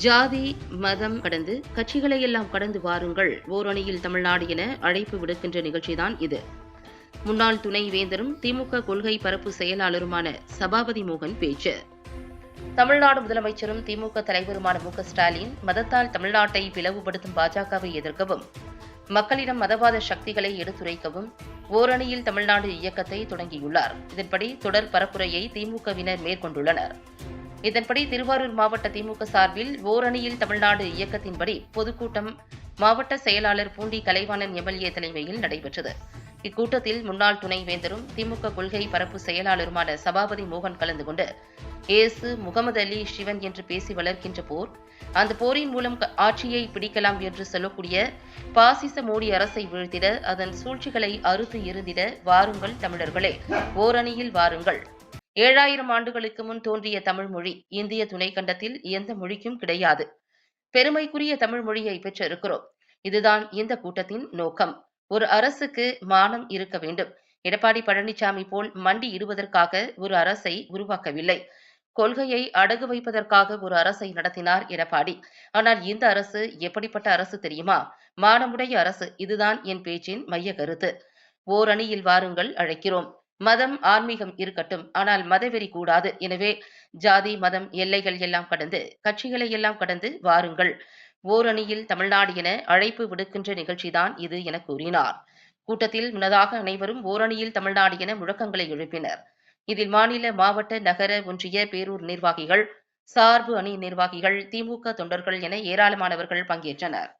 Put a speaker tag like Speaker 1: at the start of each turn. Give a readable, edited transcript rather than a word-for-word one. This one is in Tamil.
Speaker 1: ஜாதி, மதம் கடந்து கட்சிகளை எல்லாம் கடந்து வாருங்கள் ஓரணியில் தமிழ்நாடு என அழைப்பு விடுக்கின்ற நிகழ்ச்சிதான் இது. முன்னாள் துணை வேந்தரும் திமுக கொள்கை பரப்பு செயலாளருமான சபாபதி மோகன் பேச்சு. தமிழ்நாடு முதலமைச்சரும் திமுக தலைவருமான மு.க.ஸ்டாலின் மதத்தால் தமிழ்நாட்டை பிளவுபடுத்தும் பாஜகவை எதிர்க்கவும், மக்களிடம் மதவாத சக்திகளை எடுத்துரைக்கவும் ஓரணியில் தமிழ்நாடு இயக்கத்தை தொடங்கியுள்ளார். இதன்படி தொடர் பரப்புரையை திமுகவினர் மேற்கொண்டுள்ளனர். இதன்படி திருவாரூர் மாவட்ட திமுக சார்பில் ஓரணியில் தமிழ்நாடு இயக்கத்தின்படி பொதுக்கூட்டம் மாவட்ட செயலாளர் பூண்டி கலைவாணன் எம்எல்ஏ தலைமையில் நடைபெற்றது. இக்கூட்டத்தில் முன்னாள் துணைவேந்தரும் திமுக கொள்கை பரப்பு செயலாளருமான சபாபதி மோகன் கலந்து கொண்டு ஏசு, முகமது அலி, சிவன் என்று பேசி வளர்க்கின்ற போர், அந்த போரின் மூலம் ஆட்சியை பிடிக்கலாம் என்று சொல்லக்கூடிய பாசிச மோடி அரசை வீழ்த்திட, அதன் சூழ்ச்சிகளை அறுத்து எறிந்திட வாருங்கள் தமிழர்களே, ஓரணியில் வாருங்கள். 7000 ஆண்டுகளுக்கு முன் தோன்றிய தமிழ் மொழி இந்திய துணைக்கண்டத்தில் எந்த மொழிக்கும் கிடையாது. பெருமைக்குரிய தமிழ் மொழியை பெற்றிருக்கிறோம். இதுதான் இந்த கூட்டத்தின் நோக்கம். ஒரு அரசுக்கு மானம் இருக்க வேண்டும். எடப்பாடி பழனிசாமி போல் மண்டி இடுவதற்காக ஒரு அரசை உருவாக்கவில்லை. கொள்கையை அடகு வைப்பதற்காக ஒரு அரசை நடத்தினார் எடப்பாடி. ஆனால் இந்த அரசு எப்படிப்பட்ட அரசு தெரியுமா? மானமுடைய அரசு. இதுதான் என் பேச்சின் மைய கருத்து. ஓரணியில் வாருங்கள், அழைக்கிறோம். மதம், ஆன்மீகம் இருக்கட்டும், ஆனால் மதவெறி கூடாது. எனவே ஜாதி, மதம், எல்லைகள் எல்லாம் கடந்து, கட்சிகளை எல்லாம் கடந்து வாருங்கள். ஓரணியில் தமிழ்நாடு என அழைப்பு விடுக்கின்ற நிகழ்ச்சிதான் இது என கூறினார். கூட்டத்தில் முன்னதாக அனைவரும் ஓரணியில் தமிழ்நாடு என முழக்கங்களை எழுப்பினர். இதில் மாநில, மாவட்ட, நகர, ஒன்றிய, பேரூர் நிர்வாகிகள், சார்பு அணி நிர்வாகிகள், திமுக தொண்டர்கள் என ஏராளமானவர்கள் பங்கேற்றனர்.